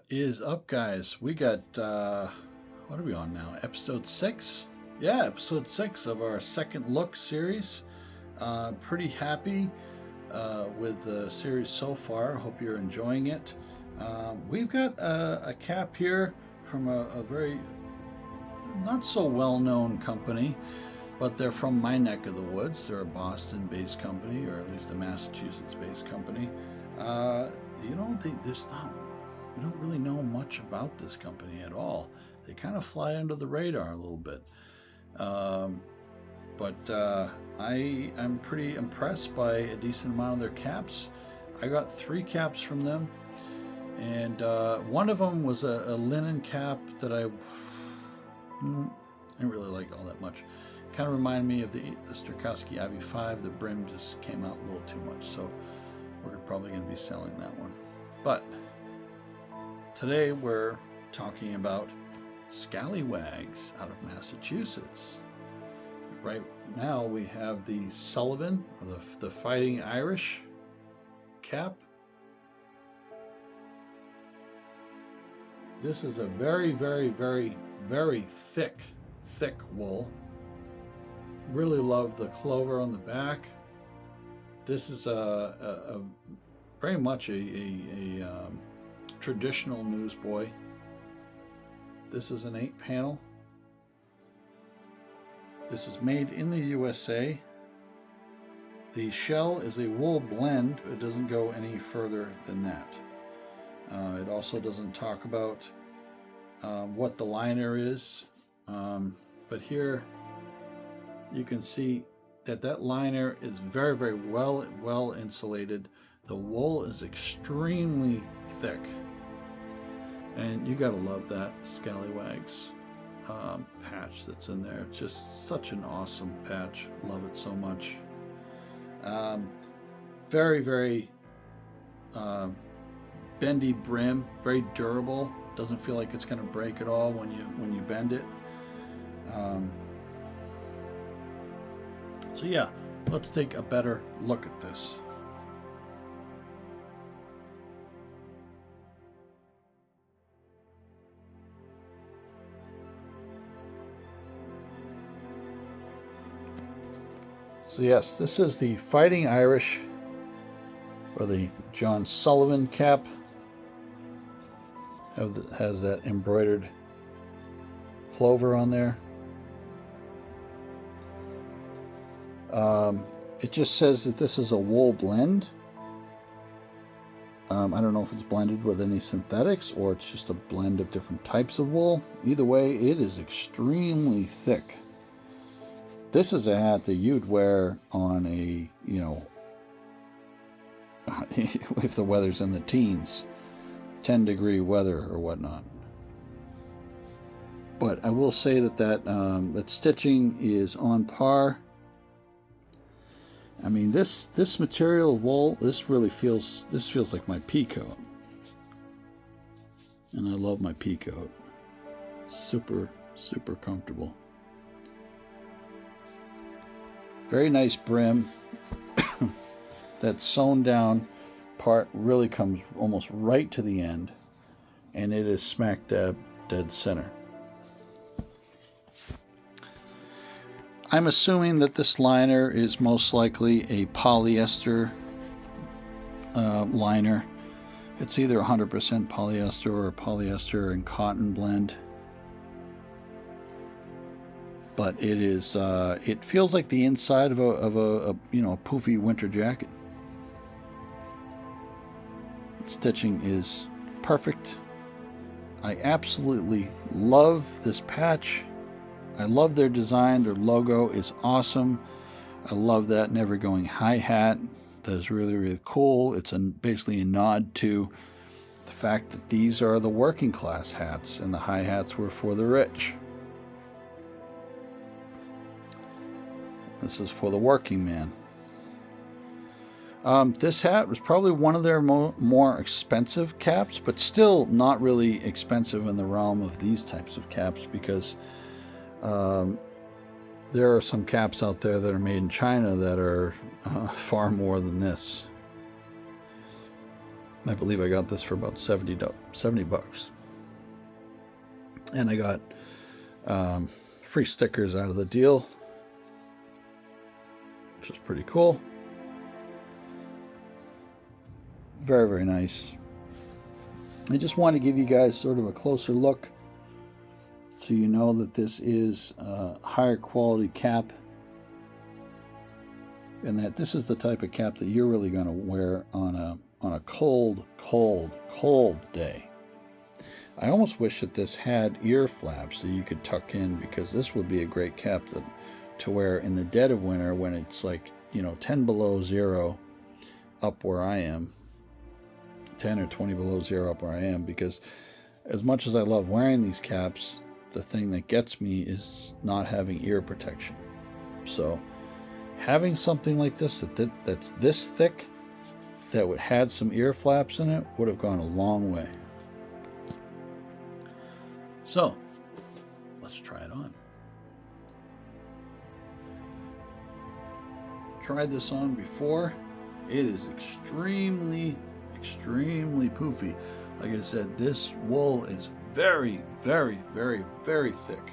What is up, guys? We got, what are we on now? Episode 6? Yeah, episode 6 of our second look series. Pretty happy with the series so far. Hope you're enjoying it. We've got a cap here from a very not so well known company, but they're from my neck of the woods. They're a Boston based company, or at least a Massachusetts based company. There's not. We don't really know much about this company at all. They kind of fly under the radar a little bit. But I am pretty impressed by a decent amount of their caps. I got 3 caps from them, and one of them was a linen cap that I didn't really like all that much. Kind of reminded me of the Strakowski IV5. The brim just came out a little too much, so we're probably going to be selling that one. But today we're talking about Scallywags out of Massachusetts. Right now we have the Sullivan, or the Fighting Irish cap. This is a very, very, very, very thick wool. Really love the clover on the back. This is a very much a traditional newsboy. This is an 8 panel. This is made in the USA. The shell is a wool blend. It doesn't go any further than that. It also doesn't talk about what the liner is, but here you can see that liner is very, very well insulated. The wool is extremely thick, and you gotta love that Scallywags patch that's in there. It's just such an awesome patch. Love it so much. Very, very bendy brim, very durable. Doesn't feel like it's gonna break at all when you bend it. So yeah, let's take a better look at this. So yes, this is the Fighting Irish, or the John Sullivan cap. Has that embroidered clover on there. It just says that this is a wool blend. I don't know if it's blended with any synthetics or it's just a blend of different types of wool. Either way, it is extremely thick. This is a hat that you'd wear on a, if the weather's in the teens, 10-degree weather or whatnot. But I will say that stitching is on par. I mean, this material of wool, this feels like my pea coat. And I love my pea coat. Super, super comfortable. Very nice brim. That sewn down part really comes almost right to the end, and it is smack dab dead center. I'm assuming that this liner is most likely a polyester liner. It's either 100% polyester or a polyester and cotton blend. But it is. It feels like the inside of a poofy winter jacket. Stitching is perfect. I absolutely love this patch. I love their design. Their logo is awesome. I love that never going hi-hat. That is really, really cool. It's basically a nod to the fact that these are the working class hats and the hi-hats were for the rich. This is for the working man. This hat was probably one of their more expensive caps, but still not really expensive in the realm of these types of caps, because there are some caps out there that are made in China that are far more than this. I believe I got this for about 70 bucks. And I got free stickers out of the deal, which is pretty cool. Very, very nice. I just want to give you guys sort of a closer look so you know that this is a higher quality cap, and that this is the type of cap that you're really going to wear on a cold day. I almost wish that this had ear flaps that you could tuck in, because this would be a great cap to wear in the dead of winter when it's like, 10 below zero up where I am. 10 or 20 below zero up where I am, because as much as I love wearing these caps, the thing that gets me is not having ear protection. So having something like this that's this thick, that would had some ear flaps in it, would have gone a long way. So let's try it on. Tried this on before. It is extremely poofy. Like I said, this wool is very, very, very, very thick.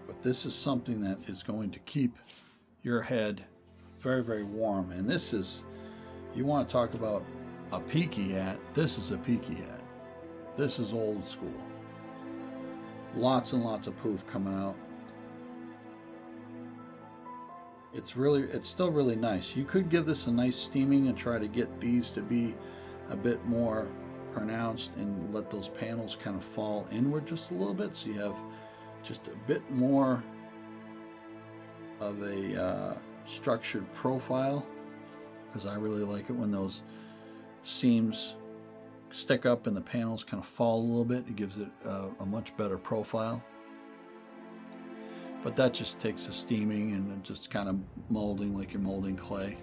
But this is something that is going to keep your head very, very warm. And this is, you want to talk about a peaky hat, this is a peaky hat. This is old school. Lots and lots of poof coming out. It's still really nice. You could give this a nice steaming and try to get these to be a bit more pronounced and let those panels kind of fall inward just a little bit, so you have just a bit more of a structured profile, because I really like it when those seams stick up and the panels kind of fall a little bit. It gives it a much better profile. But that just takes the steaming and just kind of molding like you're molding clay.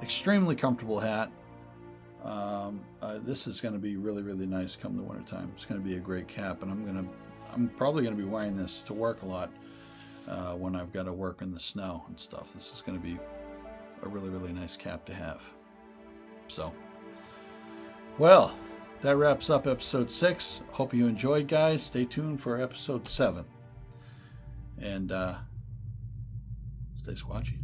Extremely comfortable hat. This is going to be really, really nice come the wintertime. It's going to be a great cap, and I'm probably going to be wearing this to work a lot when I've got to work in the snow and stuff. This is going to be a really, really nice cap to have. So, well, that wraps up episode 6. Hope you enjoyed, guys. Stay tuned for episode 7. And stay squatchy.